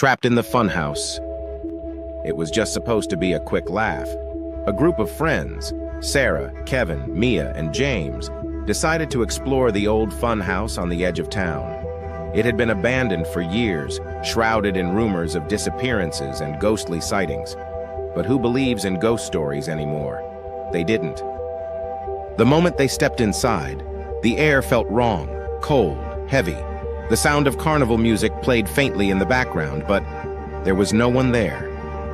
trapped in the funhouse. It was just supposed to be a quick laugh. A group of friends, Sarah, Kevin, Mia, and James, decided to explore the old funhouse on the edge of town. It had been abandoned for years, shrouded in rumors of disappearances and ghostly sightings. But who believes in ghost stories anymore? They didn't. The moment they stepped inside, the air felt wrong, cold, heavy. The sound of carnival music played faintly in the background, but there was no one there.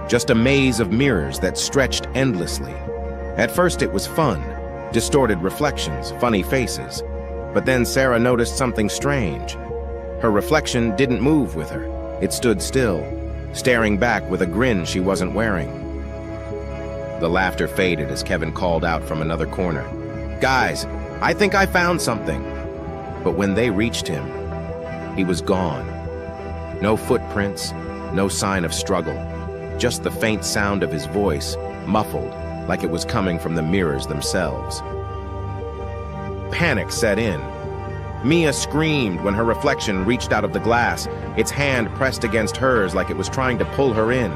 Just a maze of mirrors that stretched endlessly. At first it was fun, distorted reflections, funny faces. But then Sarah noticed something strange. Her reflection didn't move with her. It stood still, staring back with a grin she wasn't wearing. The laughter faded as Kevin called out from another corner, "Guys, I think I found something." But when they reached him, he was gone. No footprints, no sign of struggle, just the faint sound of his voice, muffled, like it was coming from the mirrors themselves. Panic set in. Mia screamed when her reflection reached out of the glass, its hand pressed against hers like it was trying to pull her in.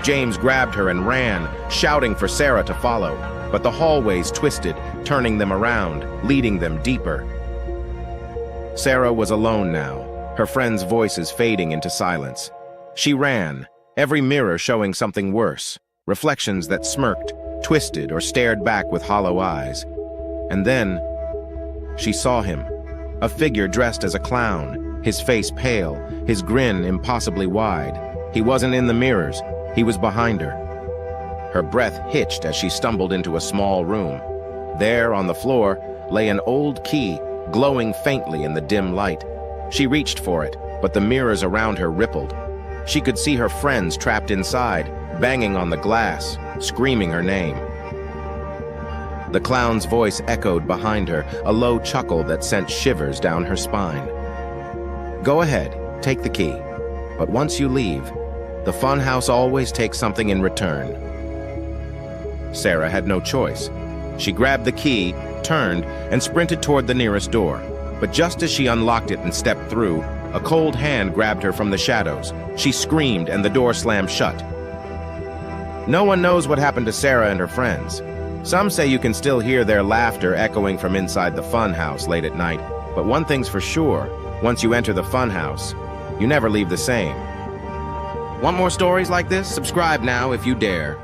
James grabbed her and ran, shouting for Sarah to follow, but the hallways twisted, turning them around, leading them deeper. Sarah was alone now, her friends' voices fading into silence. She ran, every mirror showing something worse, reflections that smirked, twisted, or stared back with hollow eyes. And then, she saw him, a figure dressed as a clown, his face pale, his grin impossibly wide. He wasn't in the mirrors, he was behind her. Her breath hitched as she stumbled into a small room. There, on the floor, lay an old key, glowing faintly in the dim light. She reached for it, but the mirrors around her rippled. She could see her friends trapped inside, banging on the glass, screaming her name. The clown's voice echoed behind her, a low chuckle that sent shivers down her spine. "Go ahead, take the key. But once you leave, the funhouse always takes something in return." Sarah had no choice. She grabbed the key, turned, and sprinted toward the nearest door. But just as she unlocked it and stepped through, a cold hand grabbed her from the shadows. She screamed and the door slammed shut. No one knows what happened to Sarah and her friends. Some say you can still hear their laughter echoing from inside the funhouse late at night, but one thing's for sure, once you enter the funhouse, you never leave the same. Want more stories like this? Subscribe now if you dare.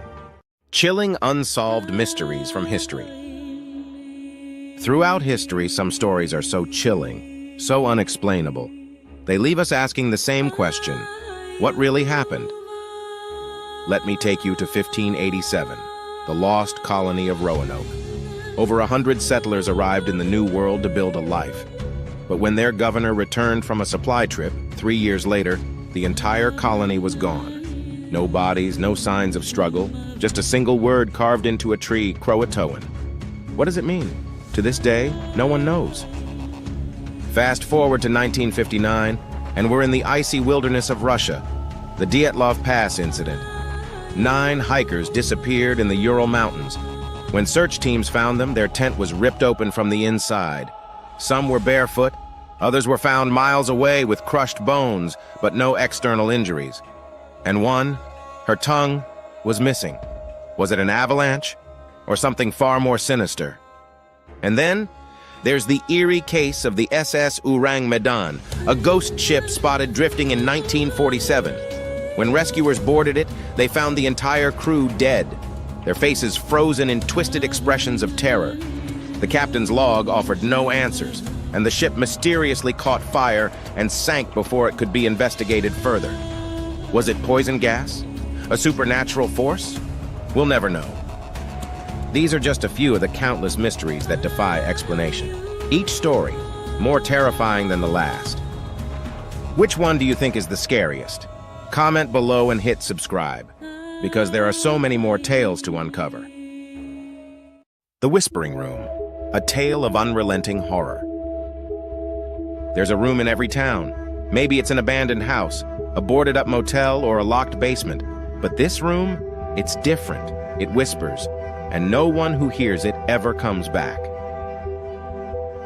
Chilling unsolved mysteries from history. Throughout history, some stories are so chilling, so unexplainable. They leave us asking the same question: what really happened? Let me take you to 1587. The lost colony of Roanoke. Over 100 settlers arrived in the New World to build a life. But when their governor returned from a supply trip, 3 years later, the entire colony was gone. No bodies, no signs of struggle, just a single word carved into a tree, Croatoan. What does it mean? To this day, no one knows. Fast forward to 1959, and we're in the icy wilderness of Russia, the Dyatlov Pass incident. 9 hikers disappeared in the Ural Mountains. When search teams found them, their tent was ripped open from the inside. Some were barefoot, others were found miles away with crushed bones, but no external injuries. And one, her tongue, was missing. Was it an avalanche, or something far more sinister? And then, there's the eerie case of the SS Orang Medan, a ghost ship spotted drifting in 1947. When rescuers boarded it, they found the entire crew dead, their faces frozen in twisted expressions of terror. The captain's log offered no answers, and the ship mysteriously caught fire and sank before it could be investigated further. Was it poison gas? A supernatural force? We'll never know. These are just a few of the countless mysteries that defy explanation. Each story more terrifying than the last. Which one do you think is the scariest? Comment below and hit subscribe, because there are so many more tales to uncover. The Whispering Room, a tale of unrelenting horror. There's a room in every town. Maybe it's an abandoned house, a boarded-up motel, or a locked basement. But this room, it's different. It whispers, and no one who hears it ever comes back.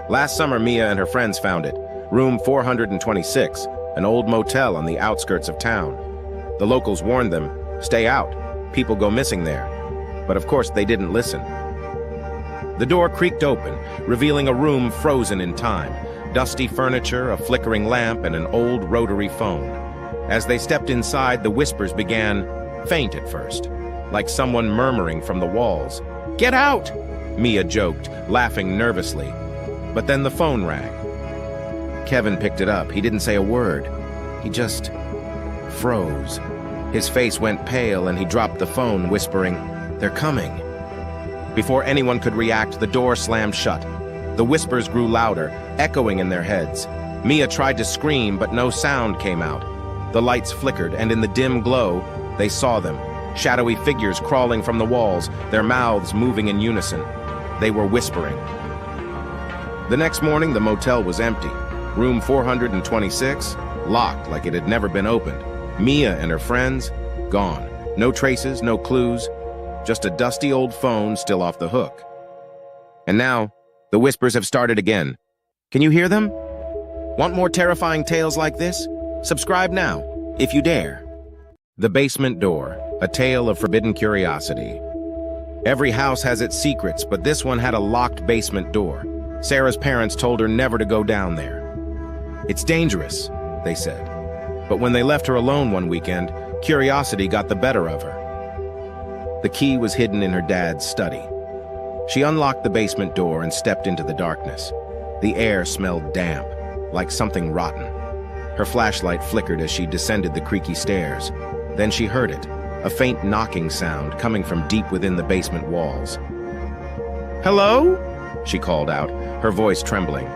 Last summer, Mia and her friends found it, room 426, an old motel on the outskirts of town. The locals warned them, "Stay out. People go missing there." But of course they didn't listen. The door creaked open, revealing a room frozen in time. Dusty furniture, a flickering lamp, and an old rotary phone. As they stepped inside, the whispers began, faint at first, like someone murmuring from the walls. "Get out!" Mia joked, laughing nervously. But then the phone rang. Kevin picked it up. He didn't say a word. He just froze. His face went pale and he dropped the phone, whispering, "They're coming." Before anyone could react, the door slammed shut. The whispers grew louder, echoing in their heads. Mia tried to scream, but no sound came out. The lights flickered, and in the dim glow, they saw them, shadowy figures crawling from the walls, their mouths moving in unison. They were whispering. The next morning, the motel was empty. Room 426, locked like it had never been opened. Mia and her friends, gone. No traces, no clues, just a dusty old phone still off the hook. And now, the whispers have started again. Can you hear them? Want more terrifying tales like this? Subscribe now, if you dare. The Basement Door, a tale of forbidden curiosity. Every house has its secrets, but this one had a locked basement door. Sarah's parents told her never to go down there. "It's dangerous," they said. But when they left her alone one weekend, curiosity got the better of her. The key was hidden in her dad's study. She unlocked the basement door and stepped into the darkness. The air smelled damp, like something rotten. Her flashlight flickered as she descended the creaky stairs. Then she heard it, a faint knocking sound coming from deep within the basement walls. "Hello?" she called out, her voice trembling.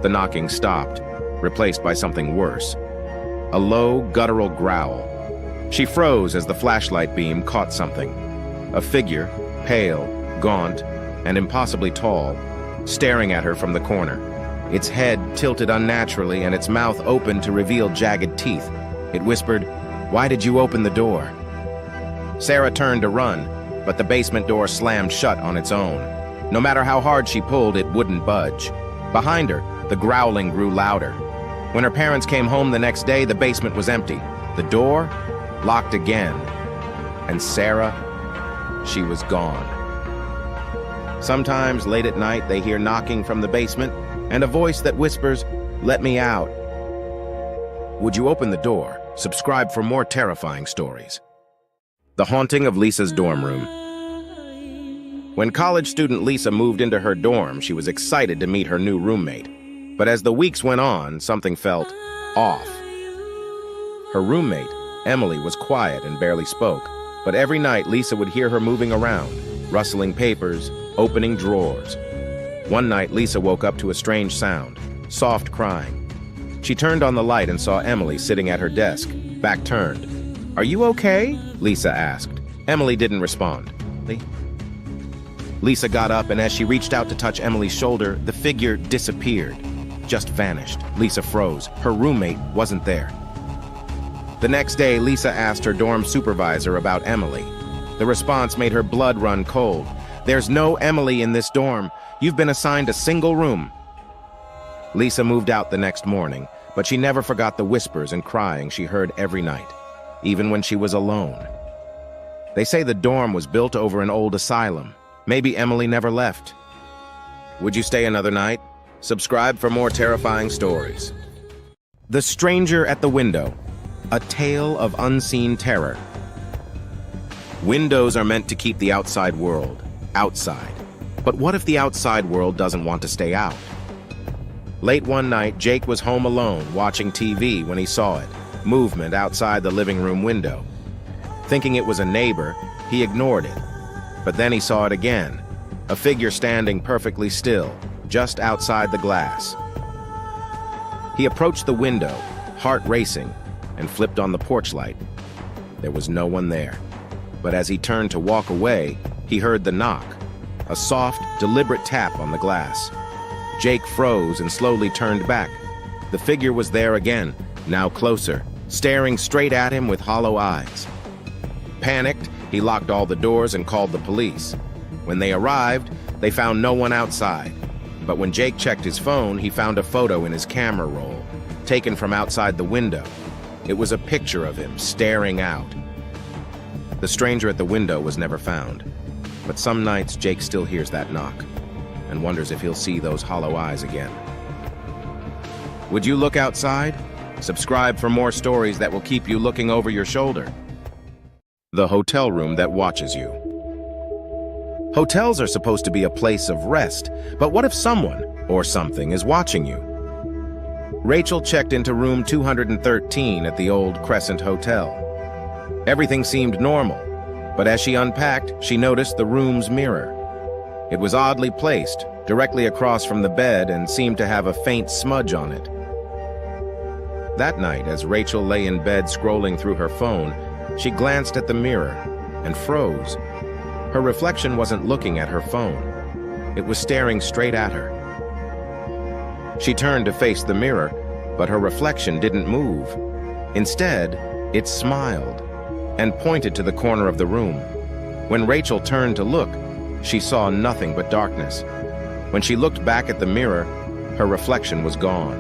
The knocking stopped, replaced by something worse. A low, guttural growl. She froze as the flashlight beam caught something. A figure, pale, gaunt, and impossibly tall, staring at her from the corner. Its head tilted unnaturally and its mouth opened to reveal jagged teeth. It whispered, "Why did you open the door?" Sarah turned to run, but the basement door slammed shut on its own. No matter how hard she pulled, it wouldn't budge. Behind her, the growling grew louder. When her parents came home the next day, the basement was empty. The door locked again. And Sarah, she was gone. Sometimes, late at night, they hear knocking from the basement and a voice that whispers, "Let me out." Would you open the door? Subscribe for more terrifying stories. The Haunting of Lisa's Dorm Room. When college student Lisa moved into her dorm, she was excited to meet her new roommate. But as the weeks went on, something felt off. Her roommate, Emily, was quiet and barely spoke, but every night Lisa would hear her moving around, rustling papers, opening drawers. One night, Lisa woke up to a strange sound, soft crying. She turned on the light and saw Emily sitting at her desk, back turned. "Are you okay?" Lisa asked. Emily didn't respond. Lisa got up, and as she reached out to touch Emily's shoulder, the figure disappeared, just vanished. Lisa froze. Her roommate wasn't there. The next day, Lisa asked her dorm supervisor about Emily. The response made her blood run cold. "There's no Emily in this dorm. You've been assigned a single room." Lisa moved out the next morning, but she never forgot the whispers and crying she heard every night, even when she was alone. They say the dorm was built over an old asylum. Maybe Emily never left. Would you stay another night? Subscribe for more terrifying stories. The Stranger at the Window, a tale of unseen terror. Windows are meant to keep the outside world outside. But what if the outside world doesn't want to stay out? Late one night, Jake was home alone watching TV when he saw it, movement outside the living room window. Thinking it was a neighbor, he ignored it. But then he saw it again, a figure standing perfectly still, just outside the glass. He approached the window, heart racing, and flipped on the porch light. There was no one there. But as he turned to walk away, he heard the knock, a soft, deliberate tap on the glass. Jake froze and slowly turned back. The figure was there again, now closer, staring straight at him with hollow eyes. Panicked, he locked all the doors and called the police. When they arrived, they found no one outside. But when Jake checked his phone, he found a photo in his camera roll, taken from outside the window. It was a picture of him staring out. The stranger at the window was never found, but some nights Jake still hears that knock and wonders if he'll see those hollow eyes again. Would you look outside? Subscribe for more stories that will keep you looking over your shoulder. The hotel room that watches you. Hotels are supposed to be a place of rest, but what if someone or something is watching you? Rachel checked into room 213 at the old Crescent Hotel. Everything seemed normal, but as she unpacked, she noticed the room's mirror. It was oddly placed, directly across from the bed, and seemed to have a faint smudge on it. That night, as Rachel lay in bed scrolling through her phone, she glanced at the mirror and froze. Her reflection wasn't looking at her phone. It was staring straight at her. She turned to face the mirror, but her reflection didn't move. Instead, it smiled and pointed to the corner of the room. When Rachel turned to look, she saw nothing but darkness. When she looked back at the mirror, her reflection was gone.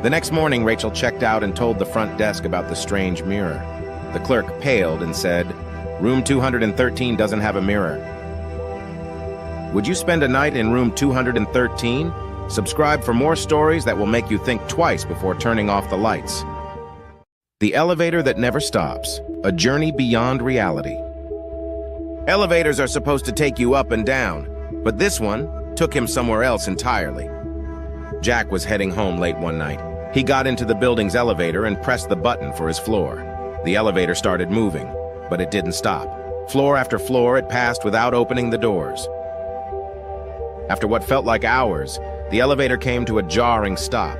The next morning, Rachel checked out and told the front desk about the strange mirror. The clerk paled and said, "Room 213 doesn't have a mirror." Would you spend a night in room 213? Subscribe for more stories that will make you think twice before turning off the lights. The elevator that never stops, a journey beyond reality. Elevators are supposed to take you up and down, but this one took him somewhere else entirely. Jack was heading home late one night. He got into the building's elevator and pressed the button for his floor. The elevator started moving, but it didn't stop. Floor after floor, it passed without opening the doors. After what felt like hours, the elevator came to a jarring stop.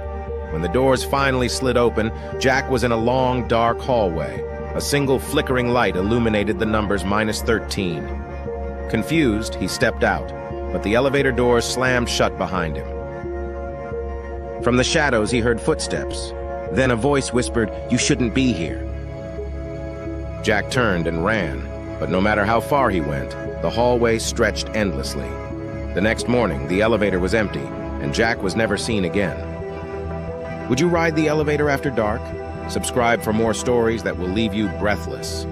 When the doors finally slid open, Jack was in a long, dark hallway. A single flickering light illuminated the numbers -13. Confused, he stepped out, but the elevator doors slammed shut behind him. From the shadows, he heard footsteps. Then a voice whispered, "You shouldn't be here." Jack turned and ran, but no matter how far he went, the hallway stretched endlessly. The next morning, the elevator was empty, and Jack was never seen again. Would you ride the elevator after dark? Subscribe for more stories that will leave you breathless.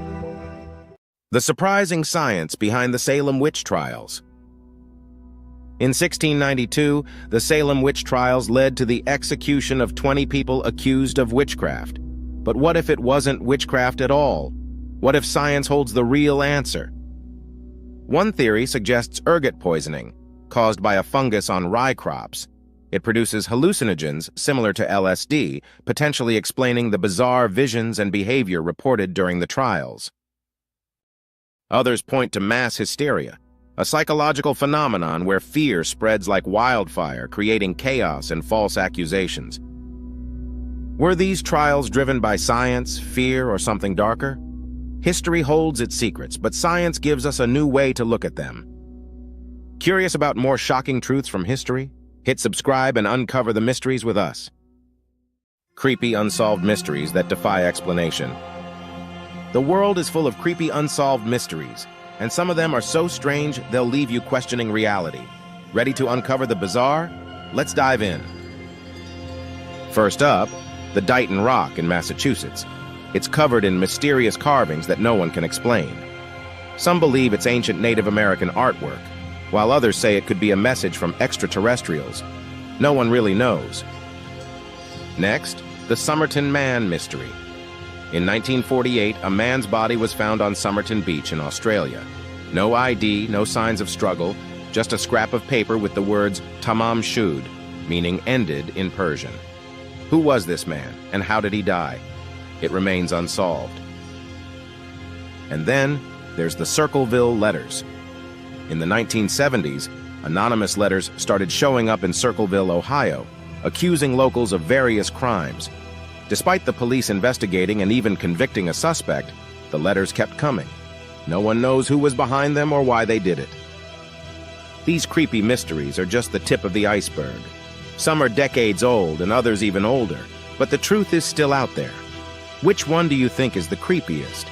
The surprising science behind the Salem witch trials. In 1692, the Salem witch trials led to the execution of 20 people accused of witchcraft. But what if it wasn't witchcraft at all? What if science holds the real answer? One theory suggests ergot poisoning, caused by a fungus on rye crops. It produces hallucinogens similar to LSD, potentially explaining the bizarre visions and behavior reported during the trials. Others point to mass hysteria, a psychological phenomenon where fear spreads like wildfire, creating chaos and false accusations. Were these trials driven by science, fear, or something darker? History holds its secrets, but science gives us a new way to look at them. Curious about more shocking truths from history? Hit subscribe and uncover the mysteries with us. Creepy unsolved mysteries that defy explanation. The world is full of creepy unsolved mysteries, and some of them are so strange they'll leave you questioning reality. Ready to uncover the bizarre? Let's dive in. First up, the Dighton Rock in Massachusetts. It's covered in mysterious carvings that no one can explain. Some believe it's ancient Native American artwork, while others say it could be a message from extraterrestrials. No one really knows. Next, the Somerton Man mystery. In 1948, a man's body was found on Somerton Beach in Australia. No ID, no signs of struggle, just a scrap of paper with the words Tamam Shud, meaning ended in Persian. Who was this man, and how did he die? It remains unsolved. And then, there's the Circleville letters. In the 1970s, anonymous letters started showing up in Circleville, Ohio, accusing locals of various crimes. Despite the police investigating and even convicting a suspect, the letters kept coming. No one knows who was behind them or why they did it. These creepy mysteries are just the tip of the iceberg. Some are decades old and others even older, but the truth is still out there. Which one do you think is the creepiest?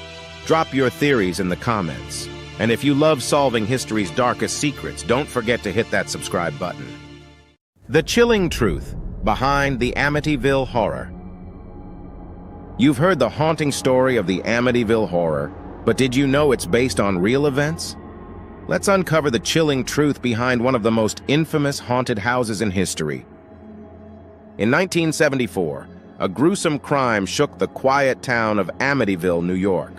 Drop your theories in the comments. And if you love solving history's darkest secrets, don't forget to hit that subscribe button. The chilling truth behind the Amityville horror. You've heard the haunting story of the Amityville Horror, but did you know it's based on real events? Let's uncover the chilling truth behind one of the most infamous haunted houses in history. In 1974, a gruesome crime shook the quiet town of Amityville, New York.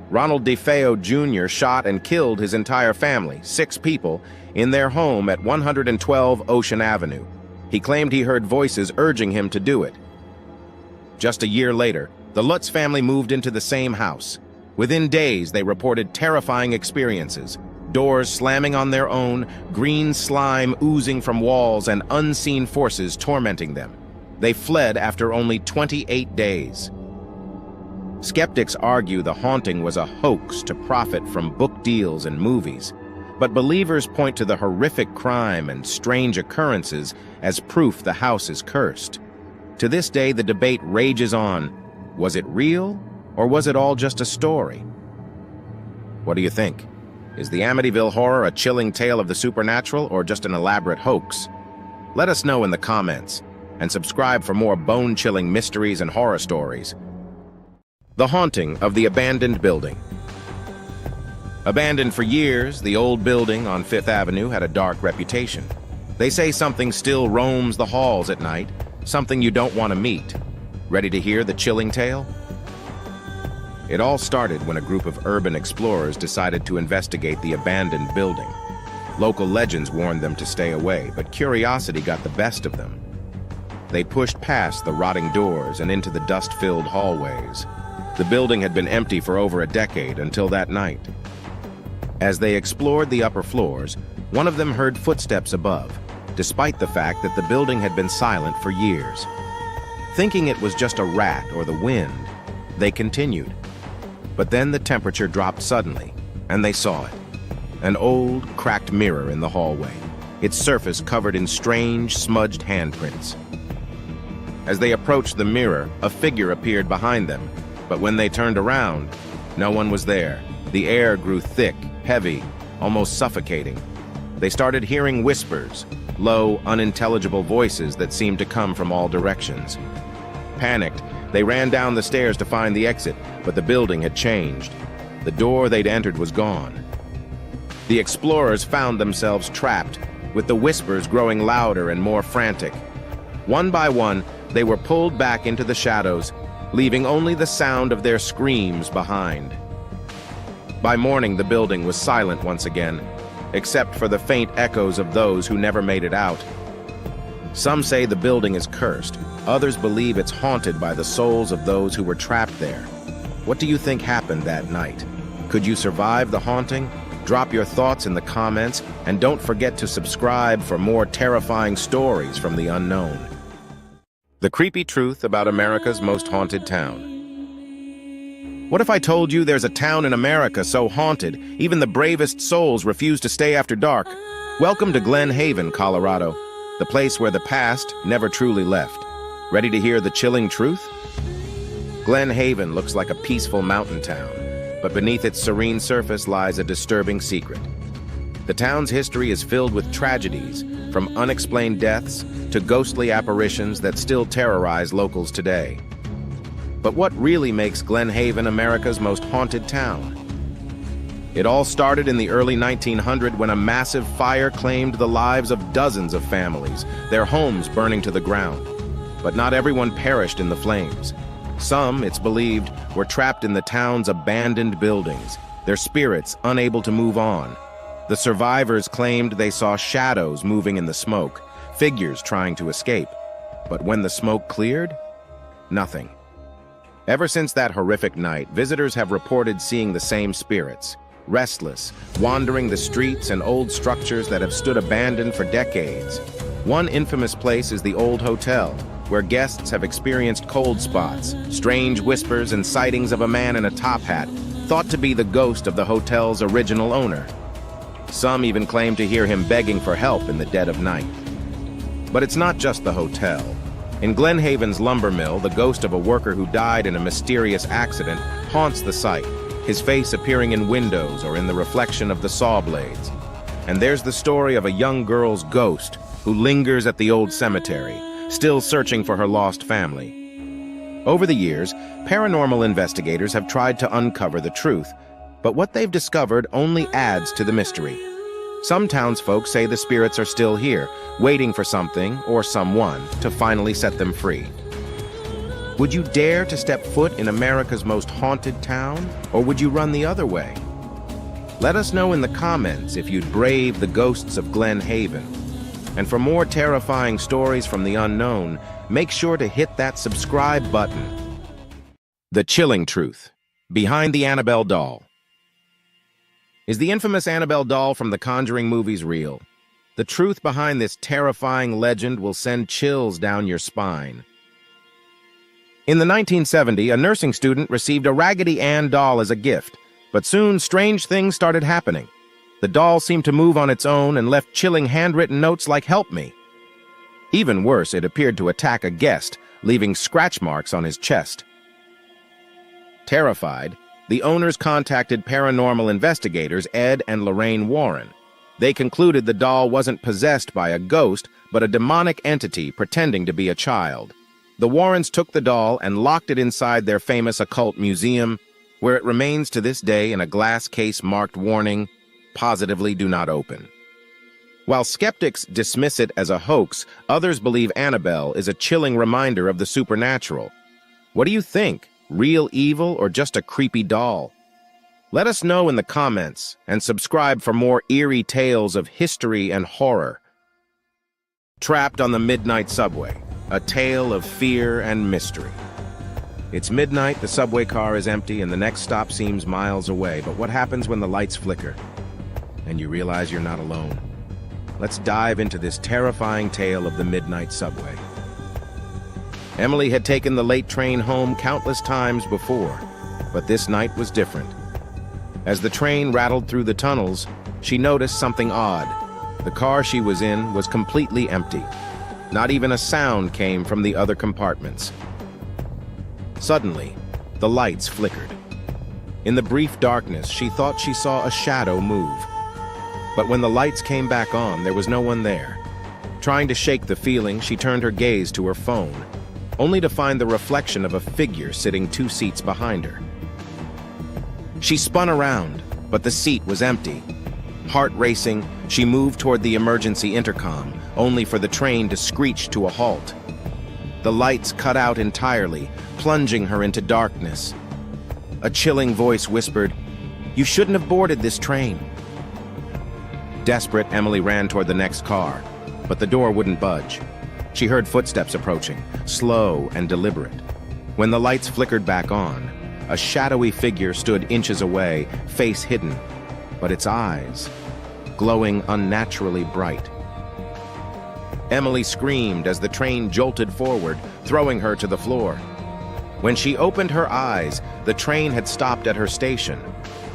Ronald DeFeo Jr. shot and killed his entire family, 6 people, in their home at 112 Ocean Avenue. He claimed he heard voices urging him to do it. Just a year later, the Lutz family moved into the same house. Within days, they reported terrifying experiences: doors slamming on their own, green slime oozing from walls, and unseen forces tormenting them. They fled after only 28 days. Skeptics argue the haunting was a hoax to profit from book deals and movies, but believers point to the horrific crime and strange occurrences as proof the house is cursed. To this day, the debate rages on. Was it real, or was it all just a story? What do you think? Is the Amityville Horror a chilling tale of the supernatural, or just an elaborate hoax? Let us know in the comments, and subscribe for more bone-chilling mysteries and horror stories. The haunting of the abandoned building. Abandoned for years, the old building on 5th Avenue had a dark reputation. They say something still roams the halls at night, something you don't want to meet. Ready to hear the chilling tale? It all started when a group of urban explorers decided to investigate the abandoned building. Local legends warned them to stay away, but curiosity got the best of them. They pushed past the rotting doors and into the dust-filled hallways. The building had been empty for over a decade until that night. As they explored the upper floors, one of them heard footsteps above, despite the fact that the building had been silent for years. Thinking it was just a rat or the wind, they continued. But then the temperature dropped suddenly, and they saw it. An old, cracked mirror in the hallway, its surface covered in strange, smudged handprints. As they approached the mirror, a figure appeared behind them, but when they turned around, no one was there. The air grew thick, heavy, almost suffocating. They started hearing whispers, low, unintelligible voices that seemed to come from all directions. Panicked, they ran down the stairs to find the exit, but the building had changed. The door they'd entered was gone. The explorers found themselves trapped, with the whispers growing louder and more frantic. One by one, they were pulled back into the shadows, leaving only the sound of their screams behind. By morning, the building was silent once again, except for the faint echoes of those who never made it out. Some say the building is cursed. Others believe it's haunted by the souls of those who were trapped there. What do you think happened that night? Could you survive the haunting? Drop your thoughts in the comments, and don't forget to subscribe for more terrifying stories from the unknown. The creepy truth about America's most haunted town. What if I told you there's a town in America so haunted, even the bravest souls refuse to stay after dark? Welcome to Glen Haven, Colorado, the place where the past never truly left. Ready to hear the chilling truth? Glen Haven looks like a peaceful mountain town, but beneath its serene surface lies a disturbing secret. The town's history is filled with tragedies, from unexplained deaths to ghostly apparitions that still terrorize locals today. But what really makes Glen Haven America's most haunted town? It all started in the early 1900s when a massive fire claimed the lives of dozens of families, their homes burning to the ground. But not everyone perished in the flames. Some, it's believed, were trapped in the town's abandoned buildings, their spirits unable to move on. The survivors claimed they saw shadows moving in the smoke, figures trying to escape. But when the smoke cleared, nothing. Ever since that horrific night, visitors have reported seeing the same spirits, restless, wandering the streets and old structures that have stood abandoned for decades. One infamous place is the Old Hotel, where guests have experienced cold spots, strange whispers, and sightings of a man in a top hat, thought to be the ghost of the hotel's original owner. Some even claim to hear him begging for help in the dead of night. But it's not just the hotel. In Glen Haven's lumber mill, the ghost of a worker who died in a mysterious accident haunts the site, his face appearing in windows or in the reflection of the saw blades. And there's the story of a young girl's ghost who lingers at the old cemetery, still searching for her lost family. Over the years, paranormal investigators have tried to uncover the truth, but what they've discovered only adds to the mystery. Some townsfolk say the spirits are still here, waiting for something or someone to finally set them free. Would you dare to step foot in America's most haunted town, or would you run the other way? Let us know in the comments if you'd brave the ghosts of Glen Haven. And for more terrifying stories from the unknown, make sure to hit that subscribe button. The chilling truth behind the Annabelle doll. Is the infamous Annabelle doll from the Conjuring movies real? The truth behind this terrifying legend will send chills down your spine. In the 1970s, a nursing student received a Raggedy Ann doll as a gift, but soon strange things started happening. The doll seemed to move on its own and left chilling handwritten notes like "Help me." Even worse, it appeared to attack a guest, leaving scratch marks on his chest. Terrified, the owners contacted paranormal investigators Ed and Lorraine Warren. They concluded the doll wasn't possessed by a ghost, but a demonic entity pretending to be a child. The Warrens took the doll and locked it inside their famous occult museum, where it remains to this day in a glass case marked "Warning, positively do not open." While skeptics dismiss it as a hoax, others believe Annabelle is a chilling reminder of the supernatural. What do you think? Real evil or just a creepy doll? Let us know in the comments and subscribe for more eerie tales of history and horror. Trapped on the midnight subway, a tale of fear and mystery. It's midnight, the subway car is empty, and the next stop seems miles away. But what happens when the lights flicker and you realize you're not alone? Let's dive into this terrifying tale of the midnight subway. Emily had taken the late train home countless times before, but this night was different. As the train rattled through the tunnels, she noticed something odd. The car she was in was completely empty. Not even a sound came from the other compartments. Suddenly, the lights flickered. In the brief darkness, she thought she saw a shadow move. But when the lights came back on, there was no one there. Trying to shake the feeling, she turned her gaze to her phone, only to find the reflection of a figure sitting 2 seats behind her. She spun around, but the seat was empty. Heart racing, she moved toward the emergency intercom, only for the train to screech to a halt. The lights cut out entirely, plunging her into darkness. A chilling voice whispered, "You shouldn't have boarded this train." Desperate, Emily ran toward the next car, but the door wouldn't budge. She heard footsteps approaching, slow and deliberate. When the lights flickered back on, a shadowy figure stood inches away, face hidden, but its eyes glowing unnaturally bright. Emily screamed as the train jolted forward, throwing her to the floor. When she opened her eyes, the train had stopped at her station.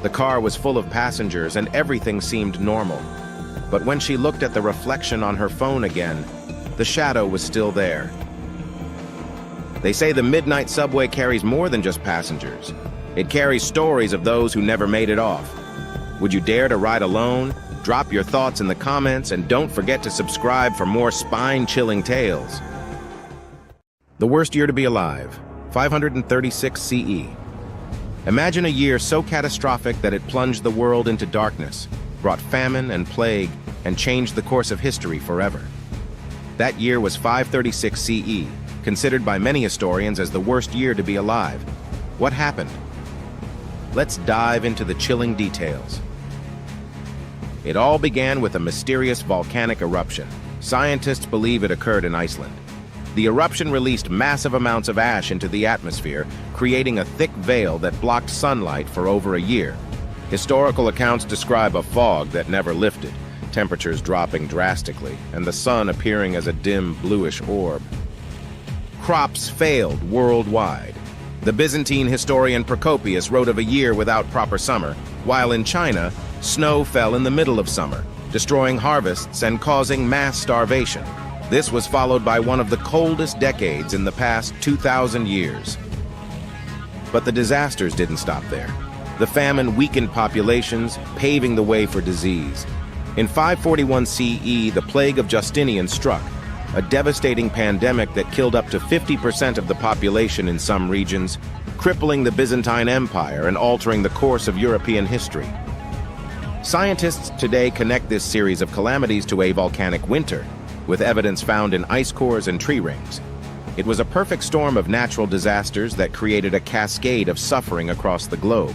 The car was full of passengers and everything seemed normal. But when she looked at the reflection on her phone again, the shadow was still there. They say the midnight subway carries more than just passengers. It carries stories of those who never made it off. Would you dare to ride alone? Drop your thoughts in the comments and don't forget to subscribe for more spine-chilling tales. The worst year to be alive, 536 CE. Imagine a year so catastrophic that it plunged the world into darkness, brought famine and plague, and changed the course of history forever. That year was 536 CE, considered by many historians as the worst year to be alive. What happened? Let's dive into the chilling details. It all began with a mysterious volcanic eruption. Scientists believe it occurred in Iceland. The eruption released massive amounts of ash into the atmosphere, creating a thick veil that blocked sunlight for over a year. Historical accounts describe a fog that never lifted, temperatures dropping drastically, and the sun appearing as a dim bluish orb. Crops failed worldwide. The Byzantine historian Procopius wrote of a year without proper summer, while in China, snow fell in the middle of summer, destroying harvests and causing mass starvation. This was followed by one of the coldest decades in the past 2,000 years. But the disasters didn't stop there. The famine weakened populations, paving the way for disease. In 541 CE, the plague of Justinian struck, a devastating pandemic that killed up to 50% of the population in some regions, crippling the Byzantine Empire and altering the course of European history. Scientists today connect this series of calamities to a volcanic winter, with evidence found in ice cores and tree rings. It was a perfect storm of natural disasters that created a cascade of suffering across the globe.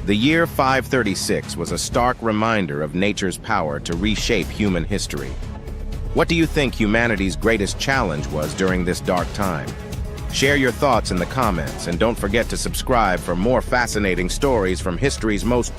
The year 536 was a stark reminder of nature's power to reshape human history. What do you think humanity's greatest challenge was during this dark time? Share your thoughts in the comments, and don't forget to subscribe for more fascinating stories from history's most